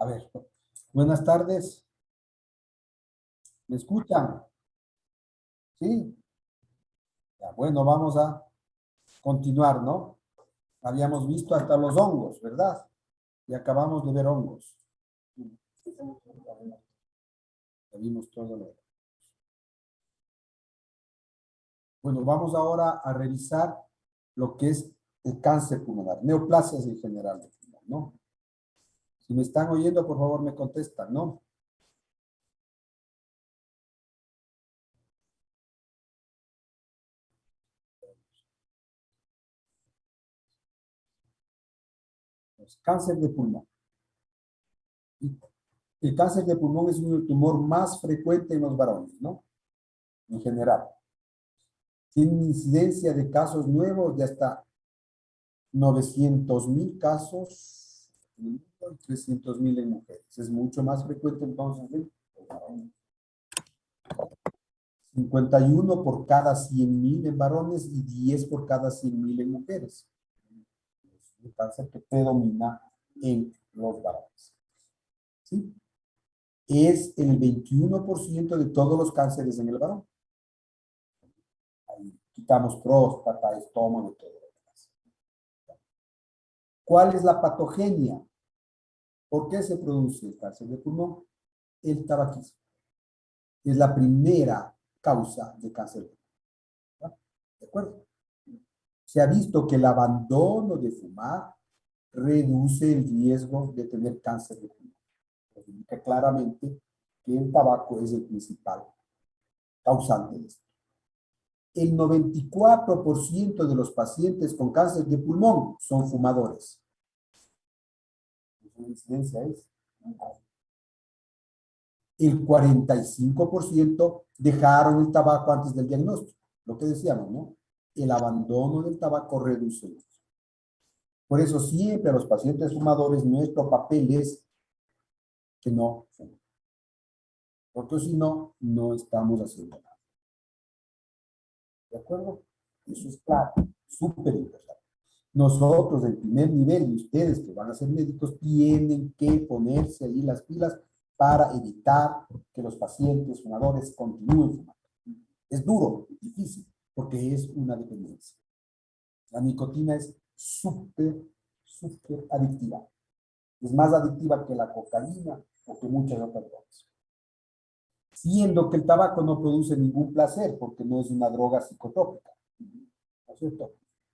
A ver, buenas tardes. ¿Me escuchan? ¿Sí? Ya, bueno, vamos a continuar, ¿no? Habíamos visto hasta los hongos, ¿verdad? Y acabamos de ver hongos. Ya vimos todo lo. Bueno, vamos ahora a revisar lo que es el cáncer pulmonar, neoplasias en general de pulmón, ¿no? Si me están oyendo, por favor, me contestan, ¿no? Pues, cáncer de pulmón. El cáncer de pulmón es un tumor más frecuente en los varones, ¿no? En general. Tiene una incidencia de casos nuevos de hasta 900,000 casos y 300,000 en mujeres. Es mucho más frecuente entonces en varones. 51 por cada 100,000 en varones y 10 por cada 100,000 en mujeres. Es un cáncer que predomina en los varones. ¿Sí? Es el 21% de todos los cánceres en el varón. Ahí quitamos próstata, estómago, todo lo demás. ¿Cuál es la patogenia? ¿Por qué se produce el cáncer de pulmón? El tabaquismo. Es la primera causa de cáncer de pulmón. ¿De acuerdo? Se ha visto que el abandono de fumar reduce el riesgo de tener cáncer de pulmón. Indica claramente que el tabaco es el principal causante de esto. El 94% de los pacientes con cáncer de pulmón son fumadores. La incidencia es el 45% dejaron el tabaco antes del diagnóstico. Lo que decíamos, ¿no? El abandono del tabaco reduce el riesgo. Por eso siempre a los pacientes fumadores nuestro papel es que no fumen. Porque si no, no estamos haciendo nada. ¿De acuerdo? Eso es claro, súper importante. Nosotros, el primer nivel, y ustedes que van a ser médicos, tienen que ponerse ahí las pilas para evitar que los pacientes fumadores continúen fumando. Es duro, difícil, porque es una dependencia. La nicotina es súper, súper adictiva. Es más adictiva que la cocaína o que muchas otras drogas. Siendo que el tabaco no produce ningún placer porque no es una droga psicotrópica. ¿No es cierto?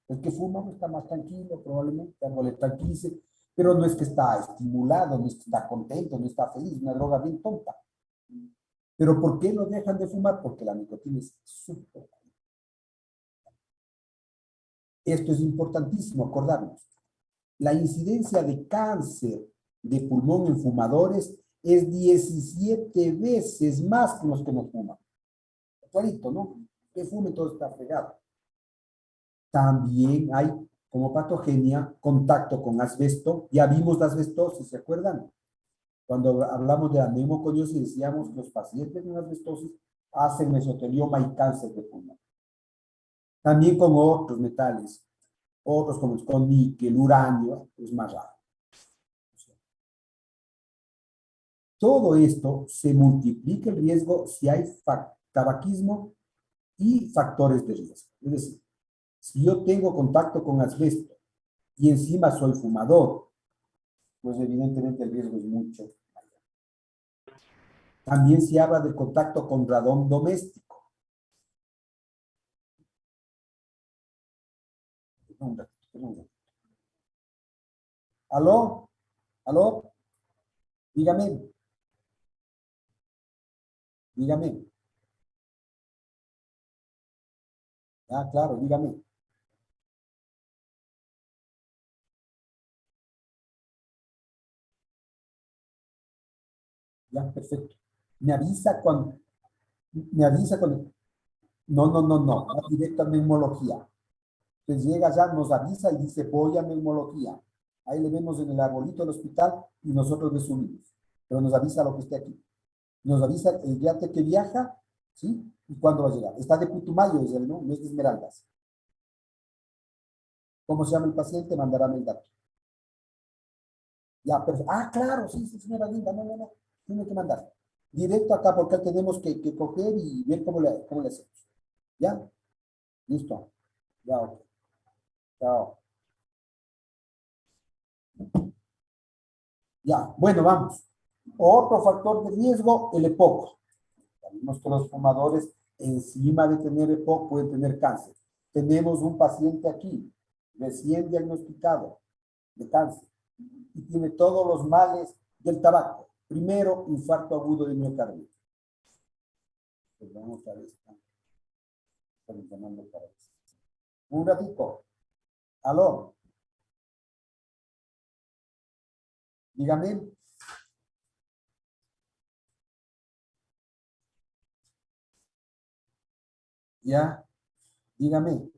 El que fuma no está más tranquilo, probablemente algo le tranquilice, pero no es que está estimulado, no es que está contento, no está feliz, una droga bien tonta. ¿Pero por qué no dejan de fumar? Porque la nicotina es súper. Esto es importantísimo acordarnos. La incidencia de cáncer de pulmón en fumadores es 17 veces más que los que no fuman. Clarito, ¿no? Que fume todo está fregado. También hay como patogenia contacto con asbesto. Ya vimos la asbestosis, ¿se acuerdan? Cuando hablamos de la neumoconiosis decíamos que los pacientes con asbestosis hacen mesotelioma y cáncer de pulmón. También con otros metales, otros como con níquel, uranio, es más raro. Todo esto se multiplica el riesgo si hay tabaquismo y factores de riesgo. Es decir, si yo tengo contacto con asbesto y encima soy fumador, pues evidentemente el riesgo es mucho mayor. También se habla de contacto con radón doméstico. ¿Aló? ¿Aló? Dígame. Dígame. Ah, claro, dígame. Ya, perfecto. Me avisa cuando, me avisa cuando, no, va directo a neumología. Entonces llega ya, nos avisa y dice, voy a neumología. Ahí le vemos en el arbolito del hospital y nosotros le subimos. Pero nos avisa lo que esté aquí. Nos avisa el día que viaja, ¿sí? Y cuándo va a llegar. Está de Putumayo, es él, ¿no? No es de Esmeraldas. ¿Cómo se llama el paciente? Mandarán el dato. Ya, perfecto. Ah, claro, sí, sí, señora Linda, no, no, no, tiene que mandar. Directo acá porque tenemos que coger y ver cómo le hacemos. ¿Ya? Listo. Ya, ok. Chao. Ya, bueno, vamos. Otro factor de riesgo, el EPOC. Sabemos que los fumadores, encima de tener EPOC, pueden tener cáncer. Tenemos un paciente aquí, recién diagnosticado de cáncer, y tiene todos los males del tabaco. Primero, infarto agudo de miocardio. Pues vamos a ver, estamos llamando para eso. Un ratito. Aló, dígame. Ya, dígame.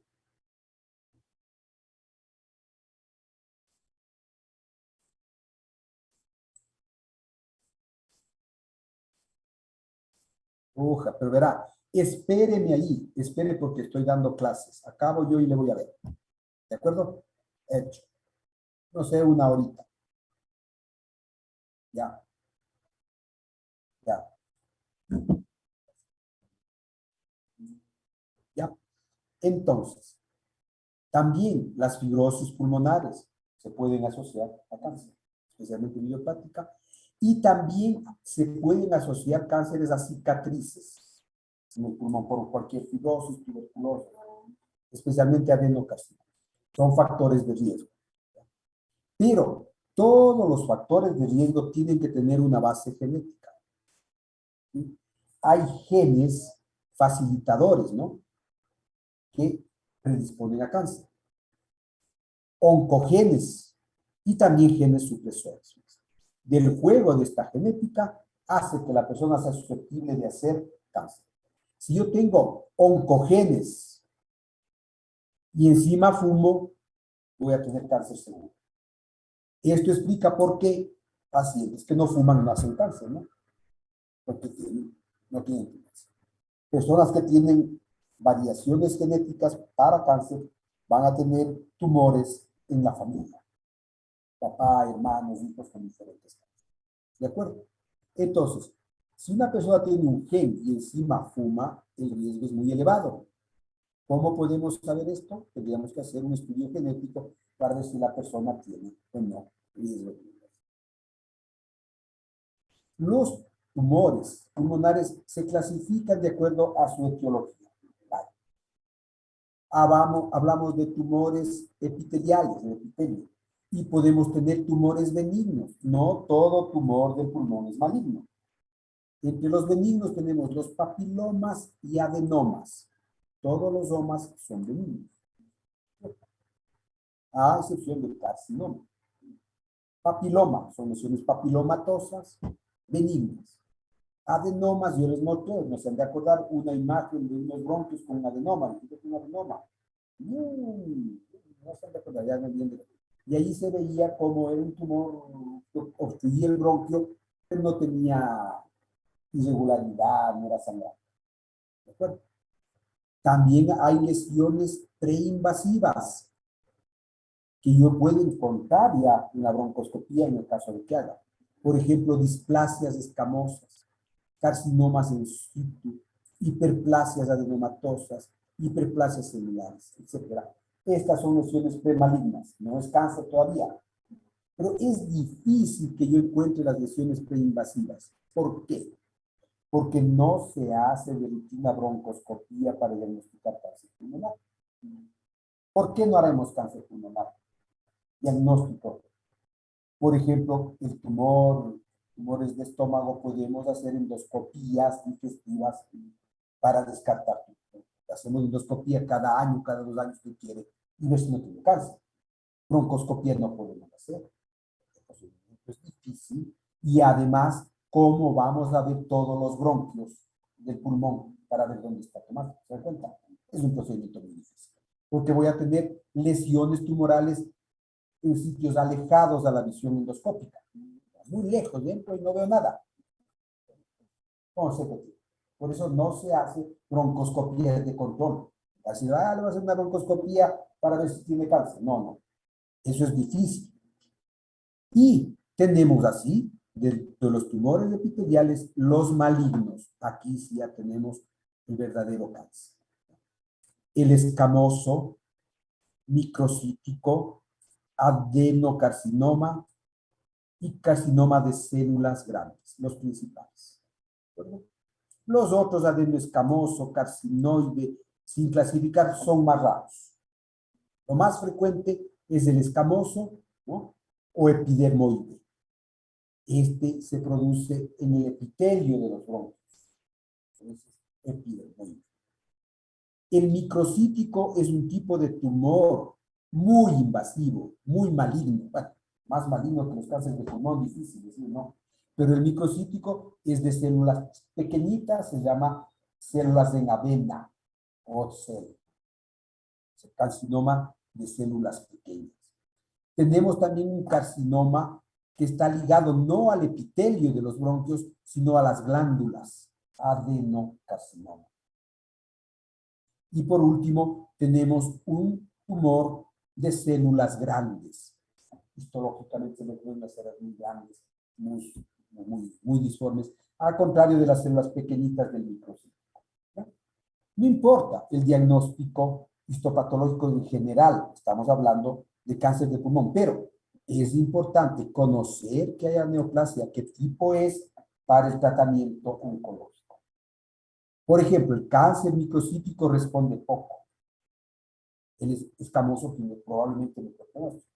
Uja, pero verá, espéreme ahí, espere porque estoy dando clases. Acabo yo y le voy a ver. ¿De acuerdo? Hecho. No sé, una horita. Ya, ya, ya. Entonces, también las fibrosis pulmonares se pueden asociar a cáncer, especialmente idiopática, y también se pueden asociar cánceres a cicatrices en el pulmón por cualquier fibrosis, tuberculosis, especialmente adenocarcinoma. Son factores de riesgo. Pero todos los factores de riesgo tienen que tener una base genética. ¿Sí? Hay genes facilitadores, ¿no? Que predisponen a cáncer. Oncogenes y también genes supresores. Del juego de esta genética hace que la persona sea susceptible de hacer cáncer. Si yo tengo oncogenes y encima fumo, voy a tener cáncer seguro. Esto explica por qué pacientes que no fuman no hacen cáncer, ¿no? Porque no tienen cáncer. Personas que tienen variaciones genéticas para cáncer van a tener tumores en la familia. Papá, hermanos, hijos con diferentes cánceres. ¿De acuerdo? Entonces, si una persona tiene un gen y encima fuma, el riesgo es muy elevado. ¿Cómo podemos saber esto? Tendríamos que hacer un estudio genético para ver si la persona tiene o no riesgo. Los tumores pulmonares se clasifican de acuerdo a su etiología. Vale. Hablamos de tumores epiteliales, de epitelio, y podemos tener tumores benignos. No todo tumor del pulmón es maligno. Entre los benignos tenemos los papilomas y adenomas. Todos los omas son benignos, a excepción del carcinoma. Papiloma son lesiones papilomatosas benignas. Adenomas, yo les mostré, no se han de acordar una imagen de unos bronquios con un adenoma. ¿Qué es un adenoma? No se han de acordar, ya no entiendo. Y ahí se veía como era un tumor que obstruía el bronquio, pero no tenía irregularidad, no era sangrante. ¿De acuerdo? También hay lesiones preinvasivas que yo puedo encontrar ya en la broncoscopía en el caso de que haga. Por ejemplo, displasias escamosas, carcinomas in situ, hiperplasias adenomatosas, hiperplasias celulares, etc. Estas son lesiones premalignas, no es cáncer todavía, pero es difícil que yo encuentre las lesiones preinvasivas. ¿Por qué? Porque no se hace de rutina broncoscopía para diagnosticar cáncer pulmonar. ¿Por qué no haremos cáncer pulmonar? Diagnóstico. Por ejemplo, tumores de estómago, podemos hacer endoscopías digestivas para descartar. Hacemos endoscopía cada año, cada 2 años que quiere, y ver si no tiene cáncer. Broncoscopía no podemos hacer. Es difícil. Y además, ¿cómo vamos a ver todos los bronquios del pulmón para ver dónde está tomando? ¿Se dan cuenta? Es un procedimiento muy difícil. Porque voy a tener lesiones tumorales en sitios alejados a la visión endoscópica. Muy lejos, dentro y no veo nada. Por eso no se hace broncoscopía de control. Así, le voy a hacer una broncoscopía para ver si tiene cáncer. No, no. Eso es difícil. Y Tenemos así, de los tumores epiteliales, los malignos. Aquí sí ya tenemos el verdadero cáncer. El escamoso, microcítico, adenocarcinoma y carcinoma de células grandes, los principales. ¿Verdad? Los otros, adenoescamoso, carcinoide, sin clasificar, son más raros. Lo más frecuente es el escamoso, ¿no? O epidermoide. Este se produce en el epitelio de los bronquios. Entonces, epidermoide. El microcítico es un tipo de tumor muy invasivo, muy maligno. Bueno, más maligno que los cánceres de pulmón, difícil decir, ¿no? Pero el microcítico es de células pequeñitas, se llama células de avena o cel. Es carcinoma de células pequeñas. Tenemos también un carcinoma que está ligado no al epitelio de los bronquios, sino a las glándulas, adenocarcinoma. Y por último, tenemos un tumor de células grandes. Histológicamente se le ven las células muy grandes, muy disformes, al contrario de las células pequeñitas del microcítico. No importa el diagnóstico histopatológico en general, estamos hablando de cáncer de pulmón, pero es importante conocer que haya neoplasia, qué tipo es para el tratamiento oncológico. Por ejemplo, el cáncer microcítico responde poco. El escamoso tiene probablemente mejor pronóstico.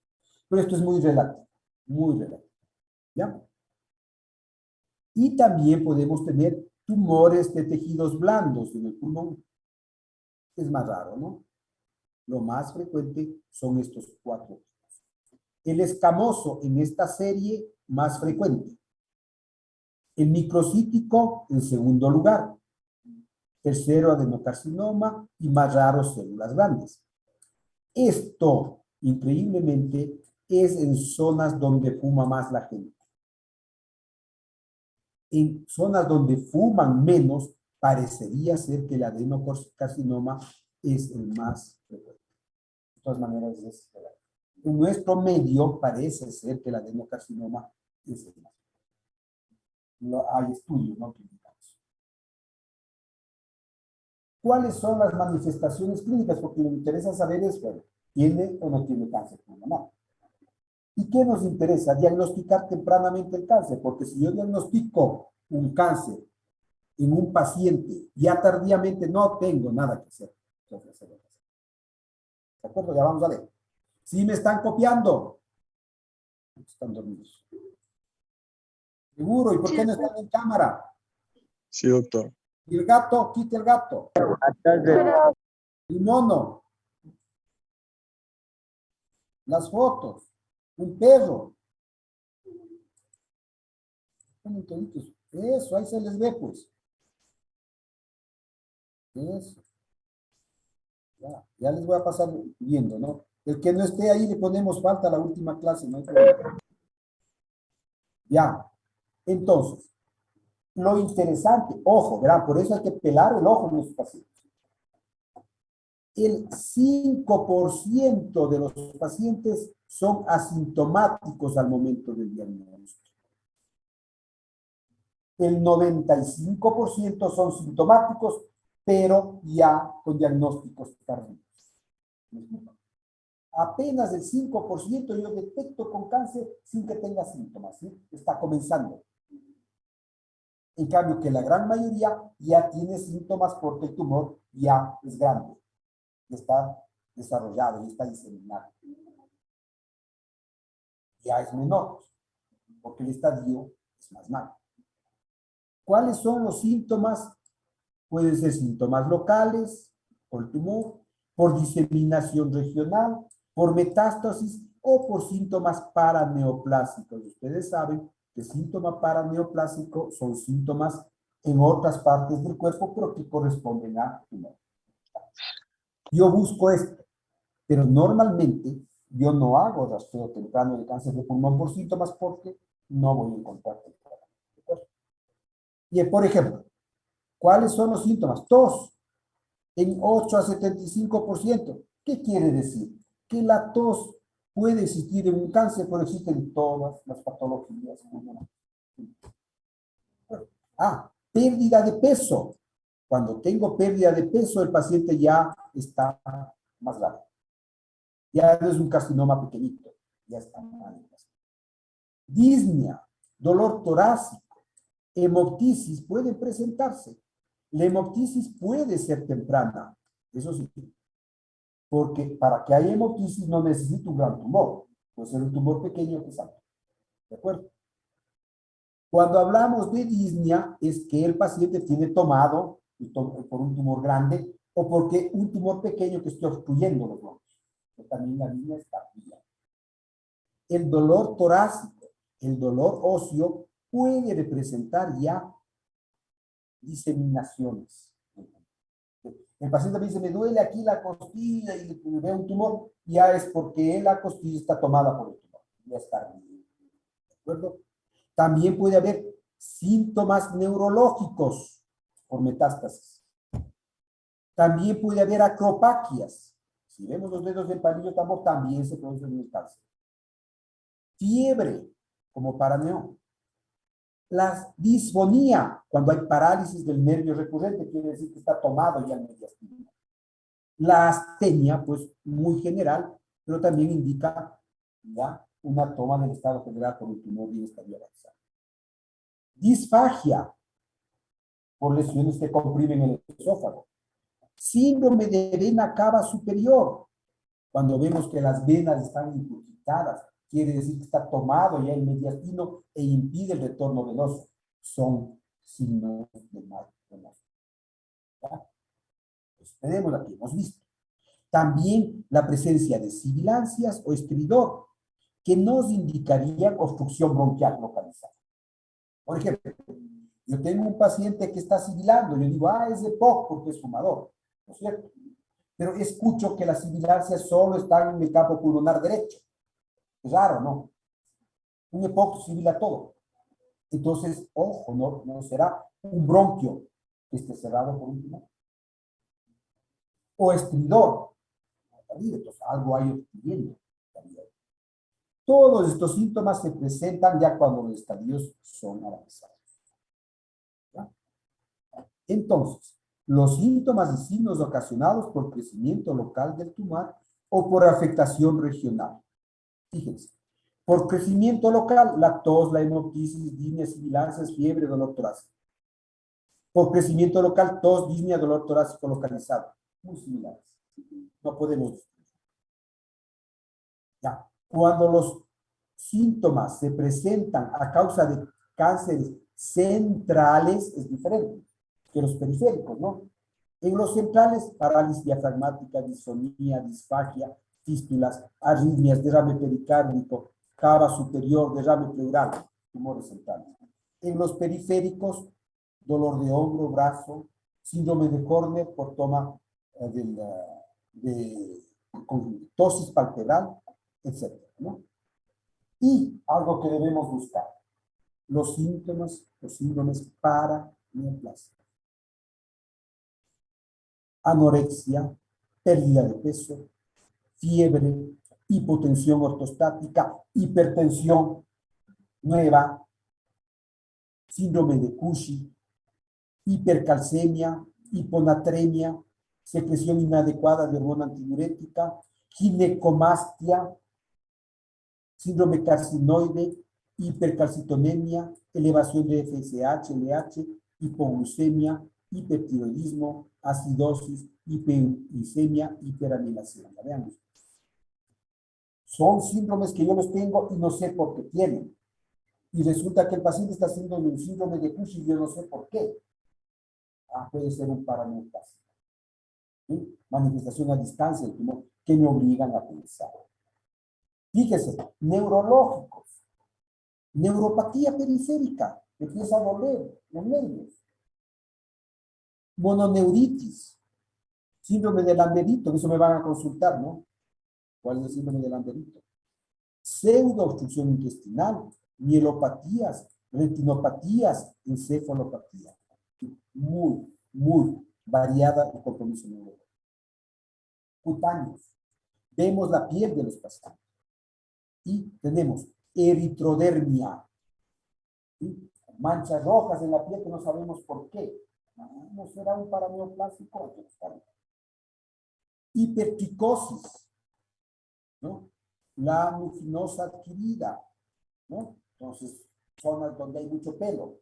Pero esto es muy relativo, muy relativo. ¿Ya? Y también podemos tener tumores de tejidos blandos en el pulmón. Es más raro, ¿no? Lo más frecuente son estos 4 tipos. El escamoso en esta serie, más frecuente. El microcítico en segundo lugar. Tercero, adenocarcinoma y más raro, células grandes. Esto, increíblemente, es en zonas donde fuma más la gente. En zonas donde fuman menos, parecería ser que el adenocarcinoma es el más frecuente. De todas maneras, en nuestro medio parece ser que el adenocarcinoma es el más frecuente. Hay estudios, ¿no?, que indican eso. ¿Cuáles son las manifestaciones clínicas? Porque me interesa saber es, bueno, ¿tiene o no tiene cáncer pulmonar? ¿Y qué nos interesa? Diagnosticar tempranamente el cáncer, porque si yo diagnostico un cáncer en un paciente, ya tardíamente no tengo nada que hacer. ¿De acuerdo? Ya vamos a ver. Si me están copiando, están dormidos. Seguro, ¿y por qué no están en cámara? Sí, doctor. Y el gato, quita el gato. El mono. Las fotos. Un perro. Eso, ahí se les ve, pues. Eso. Ya les voy a pasar viendo, ¿no? El que no esté ahí le ponemos falta a la última clase, no hay problema. Ya. Entonces, lo interesante, ojo, verán, por eso hay que pelar el ojo en los pacientes. El 5% de los pacientes son asintomáticos al momento del diagnóstico. El 95% son sintomáticos, pero ya con diagnósticos tardíos. Apenas el 5% yo detecto con cáncer sin que tenga síntomas, ¿sí? Está comenzando. En cambio que la gran mayoría ya tiene síntomas porque el tumor ya es grande, está desarrollado y está diseminado. Ya es menor, porque el estadio es más malo. ¿Cuáles son los síntomas? Pueden ser síntomas locales, por el tumor, por diseminación regional, por metástasis o por síntomas paraneoplásicos. Ustedes saben que síntoma paraneoplásico son síntomas en otras partes del cuerpo, pero que corresponden a tumor. Yo busco esto, pero normalmente yo no hago rastreo temprano de cáncer de pulmón por síntomas porque no voy a encontrar temprano. Y por ejemplo, ¿cuáles son los síntomas? Tos en 8 a 75%. ¿Qué quiere decir? Que la tos puede existir en un cáncer, pero existen en todas las patologías. Pérdida de peso. Cuando tengo pérdida de peso, el paciente ya está más grave. Ya no es un carcinoma pequeñito, ya está mal. Disnea, dolor torácico, hemoptisis pueden presentarse. La hemoptisis puede ser temprana, eso sí, porque para que haya hemoptisis no necesita un gran tumor, puede ser un tumor pequeño que salga. ¿De acuerdo? Cuando hablamos de disnea, es que el paciente tiene tomado por un tumor grande o porque un tumor pequeño que esté obstruyendo los bronquios. También la disnea está bien. El dolor torácico, el dolor óseo puede representar ya diseminaciones. El paciente me dice, me duele aquí la costilla y ve un tumor, ya es porque la costilla está tomada por el tumor. Ya está bien. ¿De acuerdo? También puede haber síntomas neurológicos por metástasis. También puede haber acropaquias. Si vemos los dedos del palillo tambor, también se produce en el cáncer. Fiebre, como paraneo. La disfonía, cuando hay parálisis del nervio recurrente, quiere decir que está tomado ya el mediastino. La astenia, pues muy general, pero también indica ya una toma del estado general por un tumor bien estadio avanzado. Disfagia, por lesiones que comprimen el esófago. Síndrome de vena cava superior, cuando vemos que las venas están incurgitadas, quiere decir que está tomado ya el mediastino e impide el retorno venoso. Son signos de mal venoso. Pues tenemos aquí, hemos visto. También la presencia de sibilancias o estridor, que nos indicarían obstrucción bronquial localizada. Por ejemplo, yo tengo un paciente que está sibilando, yo digo, es de POC porque es fumador, ¿no es cierto? Pero escucho que las sibilancias solo están en el campo pulmonar derecho. Es raro, ¿no? Un EPOC sibila todo. Entonces, ojo, no será un bronquio que esté cerrado por un tumor. O estridor. Entonces, algo hay obstruyendo. Todos estos síntomas se presentan ya cuando los estadios son avanzados. ¿Ya? Entonces, los síntomas y signos ocasionados por crecimiento local del tumor o por afectación regional. Fíjense, por crecimiento local, la tos, la hemoptisis, disnea, sibilancias, fiebre, dolor torácico. Por crecimiento local, tos, disnea, dolor torácico localizado. Muy similares. No podemos distinguir. Ya. Cuando los síntomas se presentan a causa de cánceres centrales, es diferente que los periféricos, ¿no? En los centrales, parálisis diafragmática, disfonía, disfagia, fístulas, arritmias, derrame pericárdico, cava superior, derrame pleural, tumores centrales. En los periféricos, dolor de hombro, brazo, síndrome de Horner por toma de conjuntosis palpebral, etc., ¿no? Y algo que debemos buscar, los síndromes paraneoplásicos. Anorexia, pérdida de peso, fiebre, hipotensión ortostática, hipertensión nueva, síndrome de Cushing, hipercalcemia, hiponatremia, secreción inadecuada de hormona antidiurética, ginecomastia, síndrome carcinoide, hipercalcitonemia, elevación de FSH, LH, hipoglucemia, hipertiroidismo, acidosis, hiperglicemia, hiperamilasemia. Veamos. Son síndromes que yo los tengo y no sé por qué tienen. Y resulta que el paciente está haciendo un síndrome de Cushing y yo no sé por qué. Puede ser un paraneoplásico. ¿Sí? Manifestación a distancia del tumor que me obligan a pensar. Fíjese, neurológicos. Neuropatía periférica, que empieza a doler los nervios. Mononeuritis, síndrome de Lamberito, eso me van a consultar, ¿no? ¿Cuál es el síndrome de Lamberito? Pseudoobstrucción intestinal, mielopatías, retinopatías, encefalopatía. Muy variada el compromiso neurológico. Cutáneos. Vemos la piel de los pacientes. Y tenemos eritrodermia, ¿sí? Manchas rojas en la piel que no sabemos por qué. ¿No será un paraneoplásico? Hipertricosis, ¿no? La anuginosa adquirida, ¿no? Entonces, zonas donde hay mucho pelo.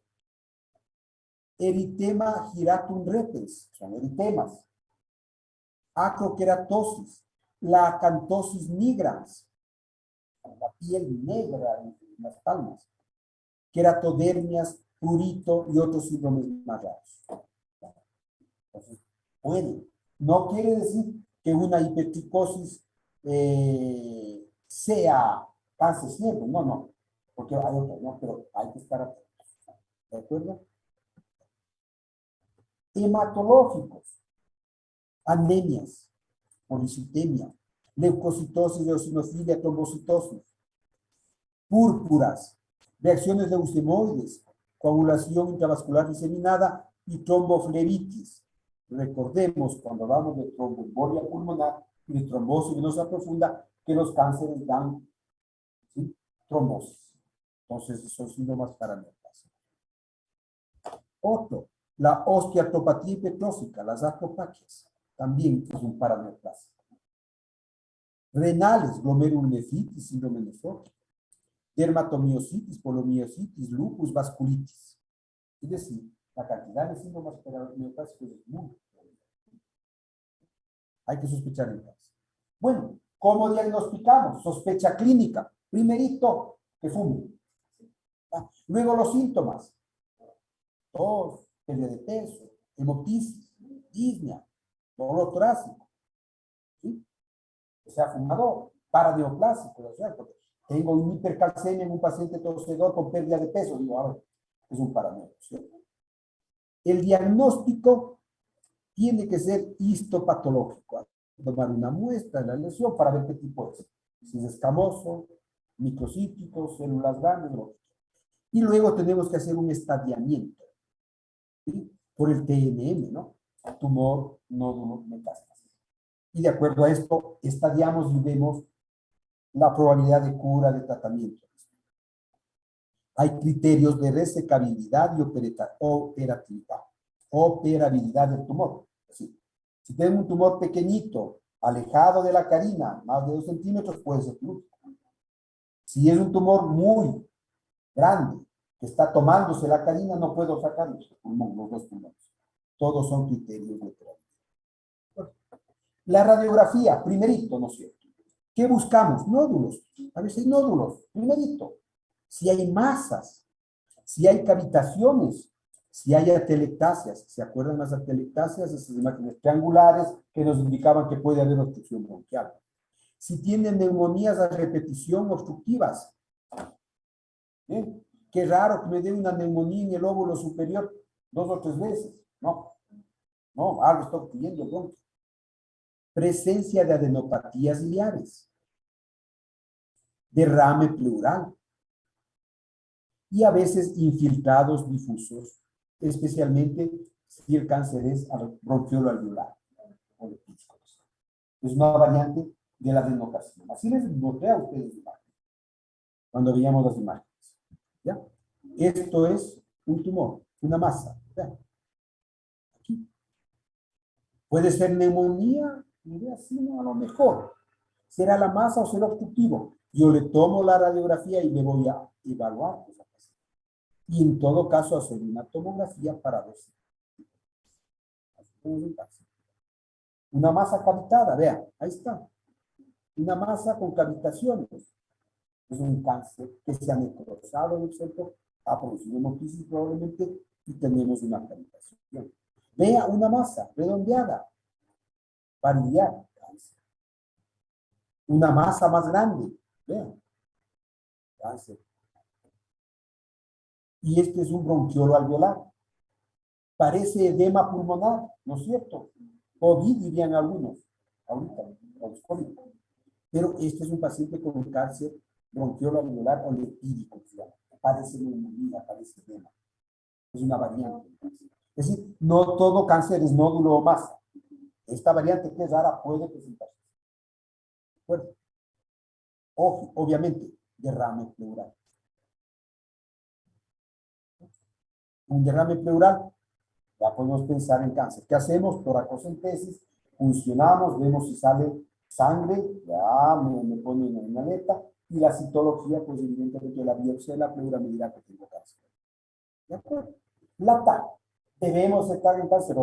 Eritema giratum repens, son eritemas. Acroqueratosis, la acantosis nigrans, la piel negra en las palmas. Queratodermias, prurito y otros síndromes más raros. Entonces, puede. No quiere decir que una hipertricosis sea cáncer siempre, no, porque hay otros, ¿no? Pero hay que estar atentos, ¿de acuerdo? Hematológicos, anemias, policitemia, leucocitosis, eosinofilia, trombocitosis, púrpuras, reacciones leucemoides, coagulación intravascular diseminada y tromboflebitis. Recordemos, cuando hablamos de tromboembolia pulmonar y de trombosis venosa profunda, que los cánceres dan, ¿sí?, trombosis. Entonces, son síntomas paraneoplásicos. Otro, la osteatopatía hipertrófica, las acropaquias, también es un paraneoplásico. Renales, glomerulonefritis, síndrome nefrótico. Dermatomiositis, poliomiositis, lupus, vasculitis. Es decir, la cantidad de síntomas paraneoplásicos es muy grande. Hay que sospechar en casa. Bueno, ¿cómo diagnosticamos? Sospecha clínica. Primerito, que fume. Luego los síntomas. Tos, pérdida de peso, hemoptisis, disnea, dolor torácico. ¿Sí? Que sea fumador, paraneoplásico, o sea, porque tengo un hipercalcemia en un paciente tosedor con pérdida de peso, digo, a ver, es un paraneoplásico. El diagnóstico tiene que ser histopatológico. Tomar una muestra de la lesión para ver qué tipo es. Si es escamoso, microcítico, células grandes, ¿no? Y luego tenemos que hacer un estadiamiento, ¿sí?, por el TNM, ¿no? Tumor, nódulo, metástasis. Y de acuerdo a esto, estadiamos y vemos la probabilidad de cura, de tratamiento. Hay criterios de resecabilidad y operabilidad del tumor. Es decir, si tengo un tumor pequeñito, alejado de la carina, más de 2 centímetros, puede ser quirúrgico. Si es un tumor muy grande, que está tomándose la carina, no puedo sacar los dos pulmones. Todos son criterios de operabilidad. La radiografía, primerito, ¿no es cierto? ¿Qué buscamos? Nódulos. A veces nódulos, primerito. Si hay masas, si hay cavitaciones, si hay atelectasias. ¿Se acuerdan las atelectasias? Esas imágenes triangulares que nos indicaban que puede haber obstrucción bronquial. Si tienen neumonías a repetición obstructivas. ¿Eh? Qué raro que me dé una neumonía en el óvulo superior 2 o 3 veces. No, algo está obstruyendo el bronquio. Presencia de adenopatías biliares. Derrame pleural. Y a veces infiltrados difusos, especialmente si el cáncer es bronquiolo alveolar. Es una variante de la adenocarcinoma. Así les mostré a ustedes cuando veíamos las imágenes. ¿Ya? Esto es un tumor, una masa. ¿Ya? Aquí. Puede ser neumonía, así, no, a lo mejor. ¿Será la masa o será obstructivo? Yo le tomo la radiografía y le voy a evaluar esa masa. Y en todo caso hacer una tomografía para ver si. Una masa cavitada, vean, ahí está. Una masa con cavitaciones. Es un cáncer que se ha necrosado en el centro, ha producido hemoptisis probablemente y tenemos una cavitación. Vea una masa redondeada, familiar, cáncer. Una masa más grande, vean, cáncer. Y este es un bronquiolo alveolar. Parece edema pulmonar, ¿no es cierto? COVID dirían algunos, ahorita, los COVID. Pero este es un paciente con un cáncer bronquiolo alveolar o lepídico, parece neumonía, parece edema. Es una variante. Es decir, no todo cáncer es nódulo o masa. Esta variante que es rara puede presentarse. Bueno. obviamente, derrame pleural. Un derrame pleural, ya podemos pensar en cáncer. ¿Qué hacemos? Toracocentesis, funcionamos, vemos si sale sangre, ya me ponen en una aleta, y la citología, pues evidentemente la biopsia de la pleura me dirá que tengo cáncer. ¿De acuerdo? La TAC, debemos estar en cáncer.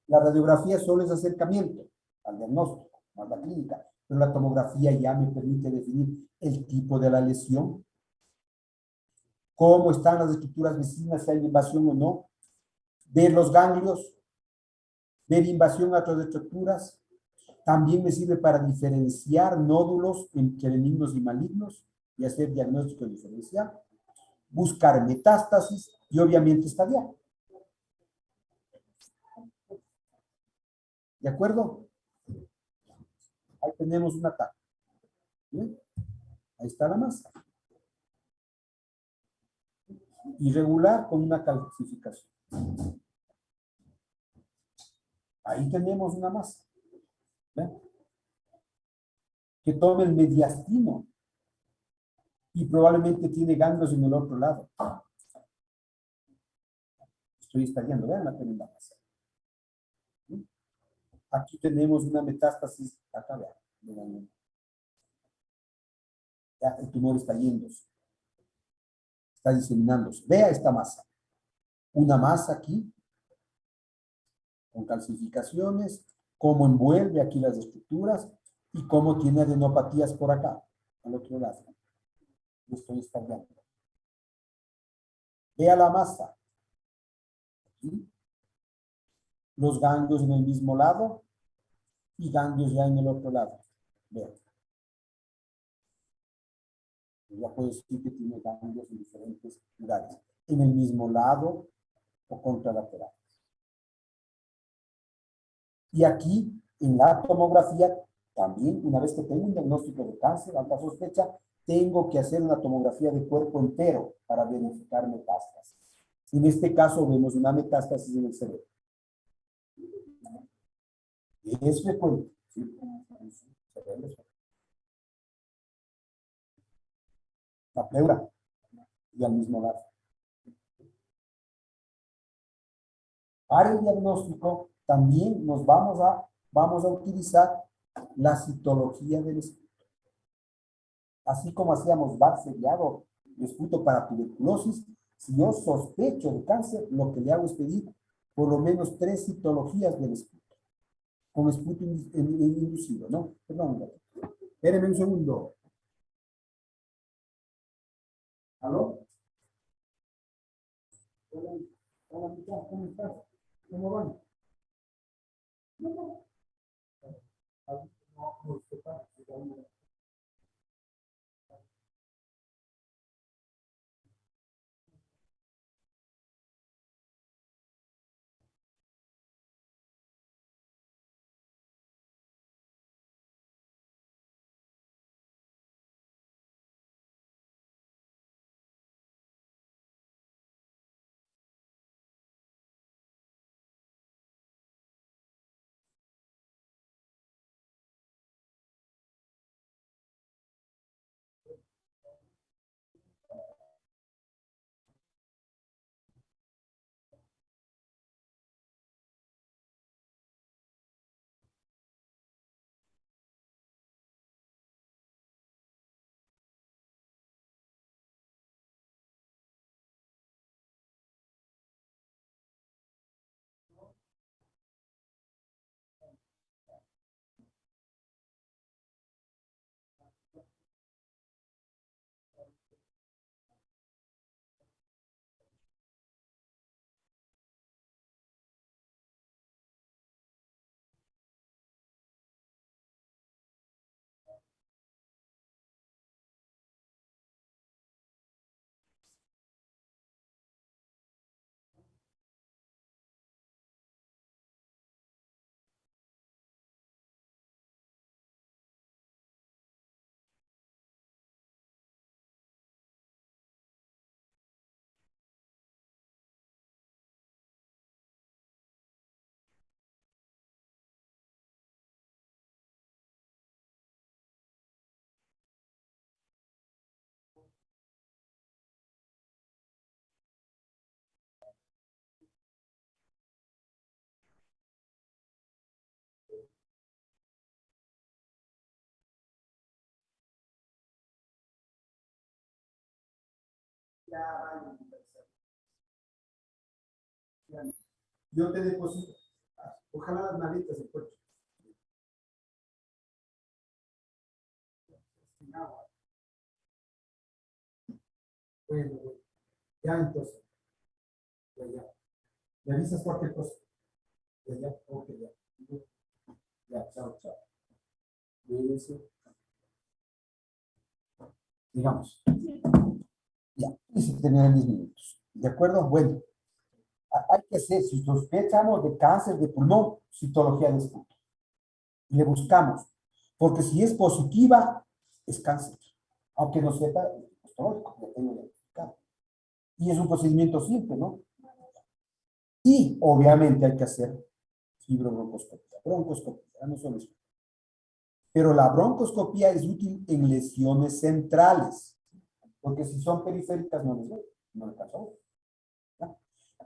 La radiografía solo es acercamiento al diagnóstico, a la clínica, pero la tomografía ya me permite definir el tipo de la lesión, cómo están las estructuras vecinas, si hay invasión o no, ver los ganglios, ver invasión a otras estructuras. También me sirve para diferenciar nódulos entre benignos y malignos y hacer diagnóstico diferencial, buscar metástasis y obviamente estadiar. ¿De acuerdo? Ahí tenemos una tabla. ¿Bien? Ahí está la masa. Irregular con una calcificación. Ahí tenemos una masa. ¿Ven? Que tome el mediastino y probablemente tiene ganglios en el otro lado. Estoy estallando, vean la tremenda masa. ¿Sí? Aquí tenemos una metástasis, acá vean. Ya el tumor está yéndose, está diseminándose. Vea esta masa. Una masa aquí, con calcificaciones, cómo envuelve aquí las estructuras y cómo tiene adenopatías por acá, al otro lado. Lo estoy estallando. Vea la masa. ¿Sí? Los ganglios en el mismo lado y ganglios ya en el otro lado. Vean. Ya puedo decir que tiene ganglios en diferentes lugares, en el mismo lado o contralateral. Y aquí, en la tomografía, también, una vez que tengo un diagnóstico de cáncer, alta sospecha, tengo que hacer una tomografía de cuerpo entero para verificar metástasis. En este caso, vemos una metástasis en el cerebro. Es frecuente. ¿Sí? La pleura y al mismo lado. Para el diagnóstico también nos vamos a utilizar la citología del esputo. Así como hacíamos VAC seriado de esputo para tuberculosis, si yo sospecho de cáncer, lo que le hago es pedir por lo menos 3 citologías del esputo, con esputo inducido, ¿no? Perdón, espérenme un segundo. ¿Aló? Hola, hola, ¿cómo estás? ¿Cómo van? No, no. Ya van a empezar. Yo te deposito. Ojalá las maletas se puedan. Bueno, ya entonces. Ya. ¿Me avisas cualquier cosa? Ya, ok, ya. Ya, chao, chao. Cuídense. Digamos. Ya, y se terminan 10 minutos. ¿De acuerdo? Bueno, hay que hacer, si sospechamos de cáncer de pulmón, citología de esputo. Y le buscamos. Porque si es positiva, es cáncer. Aunque no sepa, es histológico, ya tengo identificado. Y es un procedimiento simple, ¿no? Y obviamente hay que hacer fibrobroncoscopía, broncoscopía, no solo eso. Pero la broncoscopía es útil en lesiones centrales, porque si son periféricas no les veo, no les pasó. ¿Ya?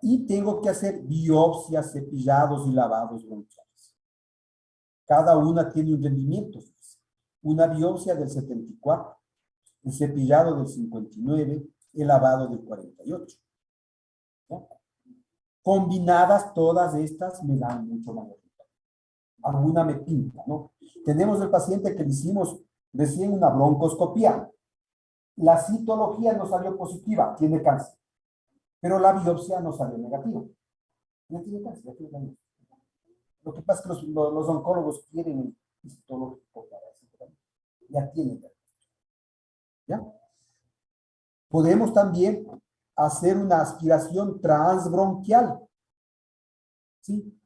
Y tengo que hacer biopsias, cepillados y lavados bronquiales. Cada una tiene un rendimiento. Una biopsia del 74, el cepillado del 59, el lavado del 48. ¿Ya? Combinadas todas estas me dan mucho más resultado. Alguna me pinta, ¿no? Tenemos el paciente que le hicimos recién una broncoscopía. La citología no salió positiva, tiene cáncer. Pero la biopsia no salió negativa. No tiene cáncer, ya tiene cáncer. Lo que pasa es que los oncólogos quieren el histológico para eso. Ya tienen cáncer. ¿Ya? Podemos también hacer una aspiración transbronquial. ¿Sí?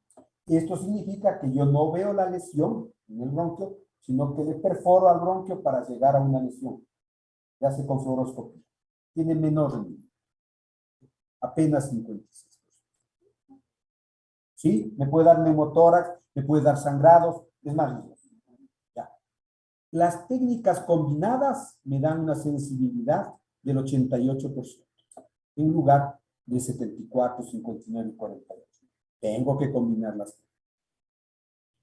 Esto significa que yo no veo la lesión en el bronquio, sino que le perforo al bronquio para llegar a una lesión. Ya se con fluoroscopía. Tiene menor rendimiento. Apenas 56%. ¿Sí? Me puede dar neumotórax, me puede dar sangrados, es más riesgoso. Ya. Las técnicas combinadas me dan una sensibilidad del 88%, en lugar de 74, 59 y 48. Tengo que combinarlas.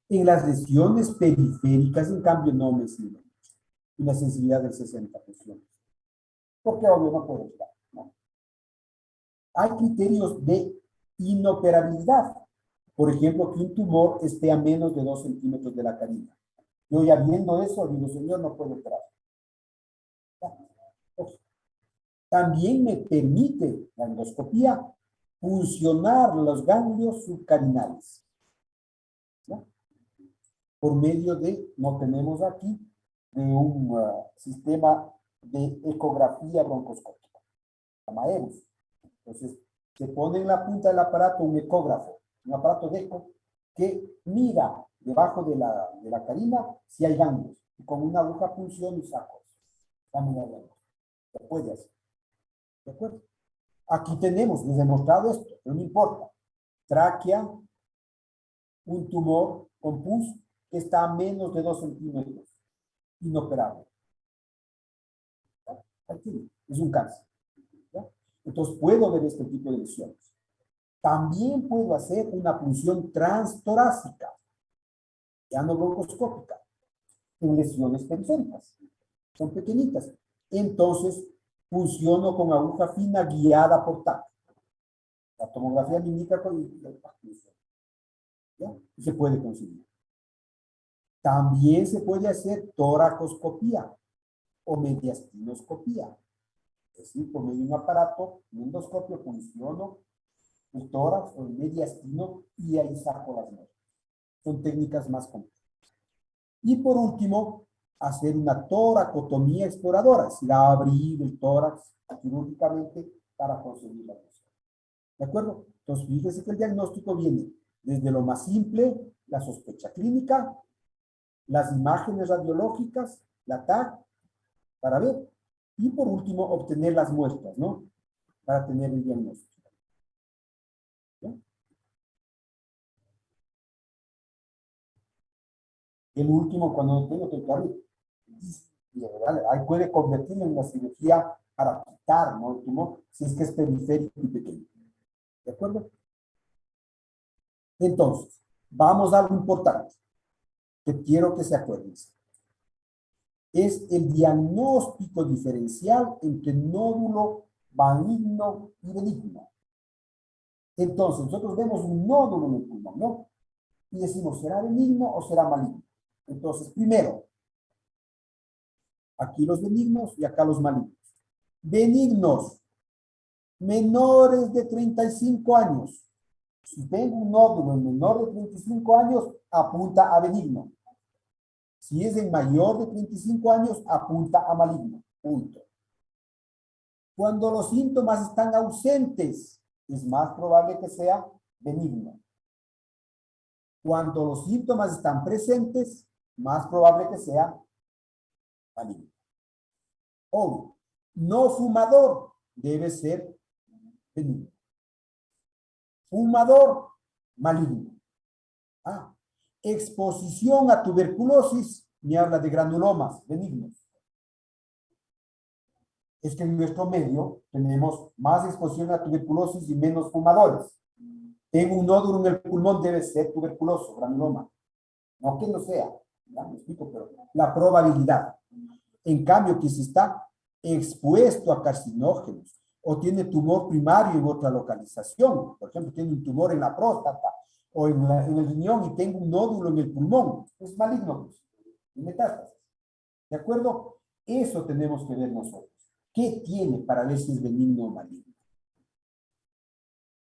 En las lesiones periféricas, en cambio, no me sirve. Una sensibilidad del 60%. Porque obvio no puedo estar, ¿no? Hay criterios de inoperabilidad. Por ejemplo, que un tumor esté a menos de 2 centímetros de la carina. Yo ya viendo eso, digo, señor, no puedo operar. También me permite la endoscopía funcionar los ganglios subcarinales. ¿No? Por medio de, no tenemos aquí, de un sistema de ecografía broncoscópica, llama EBUS. Entonces, se pone en la punta del aparato un ecógrafo, un aparato de eco, que mira debajo de la carina si hay ganglios. Y con una aguja punción y saco. Se puede hacer. ¿De acuerdo? Aquí tenemos, les he mostrado esto, pero no importa. Tráquea, un tumor con pus que está a menos de 2 centímetros, inoperable. Aquí es un cáncer. ¿Ya? Entonces puedo ver este tipo de lesiones. También puedo hacer una punción transtorácica, ya no broncoscópica, en lesiones periféricas. Son pequeñitas. Entonces, funciono con aguja fina guiada por TAC. La tomografía me indica con ¿ya? Y se puede conseguir. También se puede hacer toracoscopía o mediastinoscopía. Es decir, por medio de un aparato, un endoscopio, funciono el tórax o el mediastino y ahí saco las muestras. Son técnicas más complejas. Y por último, hacer una toracotomía exploradora, es decir, abrir el tórax quirúrgicamente para conseguir la lesión. ¿De acuerdo? Entonces, fíjese que el diagnóstico viene desde lo más simple, la sospecha clínica, las imágenes radiológicas, la TAC, para ver. Y por último, obtener las muestras, ¿no? Para tener el diagnóstico. ¿Ya? El último, cuando no tengo que abrir. Ahí puede convertirlo en una cirugía para quitar, ¿no? El tumor, si es que es periférico y pequeño. ¿De acuerdo? Entonces, vamos a algo importante que quiero que se acuerden. Es el diagnóstico diferencial entre nódulo maligno y benigno. Entonces, nosotros vemos un nódulo en el pulmón, ¿no? Y decimos, ¿será benigno o será maligno? Entonces, primero, aquí los benignos y acá los malignos. Benignos, menores de 35 años. Si tengo un nódulo en menor de 35 años, apunta a benigno. Si es en mayor de 35 años, apunta a maligno. Punto. Cuando los síntomas están ausentes, es más probable que sea benigno. Cuando los síntomas están presentes, más probable que sea maligno. Obvio, no fumador debe ser benigno. Fumador, maligno. Exposición a tuberculosis, me habla de granulomas benignos. Es que en nuestro medio tenemos más exposición a tuberculosis y menos fumadores. Tengo un nódulo en el pulmón, debe ser tuberculoso, granuloma. No que no sea, ya me explico, pero la probabilidad. En cambio, que si está expuesto a carcinógenos o tiene tumor primario en otra localización, por ejemplo, tiene un tumor en la próstata o en el riñón y tengo un nódulo en el pulmón, es maligno, pues, y metástasis. ¿De acuerdo? Eso tenemos que ver nosotros. ¿Qué tiene para ver si es benigno o maligno?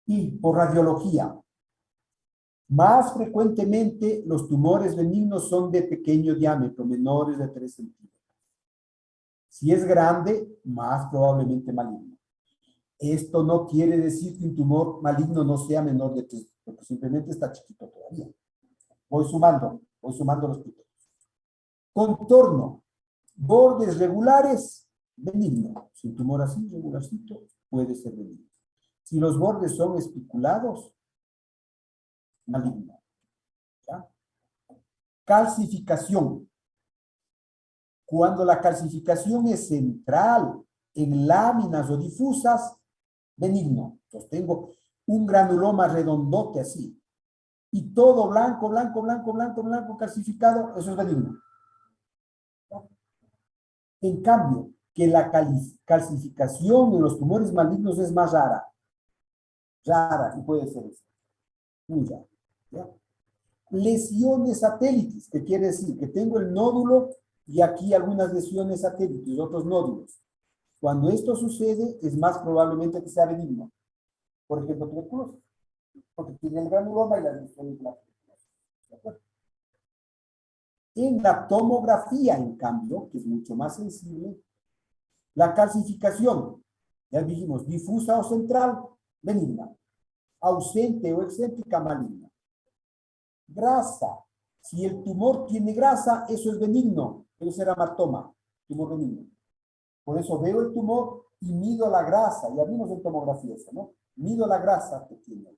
Y por radiología, más frecuentemente los tumores benignos son de pequeño diámetro, menores de 3 centímetros. Si es grande, más probablemente maligno. Esto no quiere decir que un tumor maligno no sea menor de 3, porque simplemente está chiquito todavía. Voy sumando los criterios. Contorno, bordes regulares, benigno. Si un tumor así, regularcito, puede ser benigno. Si los bordes son espiculados, maligno. ¿Ya? Calcificación. Cuando la calcificación es central en láminas o difusas, benigno. Entonces tengo un granuloma redondote así. Y todo blanco, blanco, blanco, blanco, blanco, calcificado, eso es benigno. ¿Ya? En cambio, que la calcificación en los tumores malignos es más rara. Rara, y puede ser eso. Muy rara. ¿Ya? Lesiones satélites, que quiere decir que tengo el nódulo y aquí algunas lesiones satélites, otros nódulos. Cuando esto sucede, es más probablemente que sea benigno. Por ejemplo, tuberculosis, porque tiene el granuloma y las lesiones de la tuberculosis. En la tomografía, en cambio, que es mucho más sensible, la calcificación, ya dijimos, difusa o central, benigna. Ausente o excéntrica, maligna. Grasa. Si el tumor tiene grasa, eso es benigno. Eso será hematoma, tumor benigno. Por eso veo el tumor y mido la grasa. Ya vimos en tomografía eso, ¿no? Mido la grasa que tiene.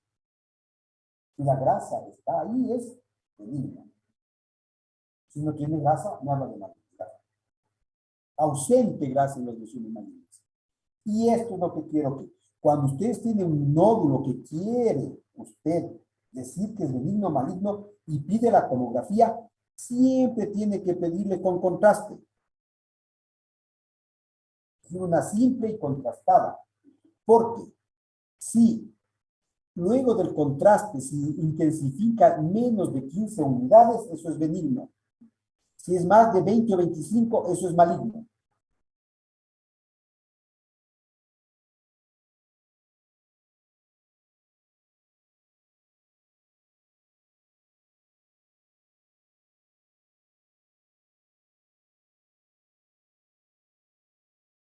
Si la grasa está ahí, es benigna. Si no tiene grasa, no habla de malignidad. Ausente grasa en las lesiones malignas. Y esto es lo que quiero que, cuando ustedes tienen un nódulo que quiere usted decir que es benigno o maligno y pide la tomografía, siempre tiene que pedirle con contraste. Una simple y contrastada. Porque si luego del contraste se intensifica menos de 15 unidades, eso es benigno. Si es más de 20 o 25, eso es maligno.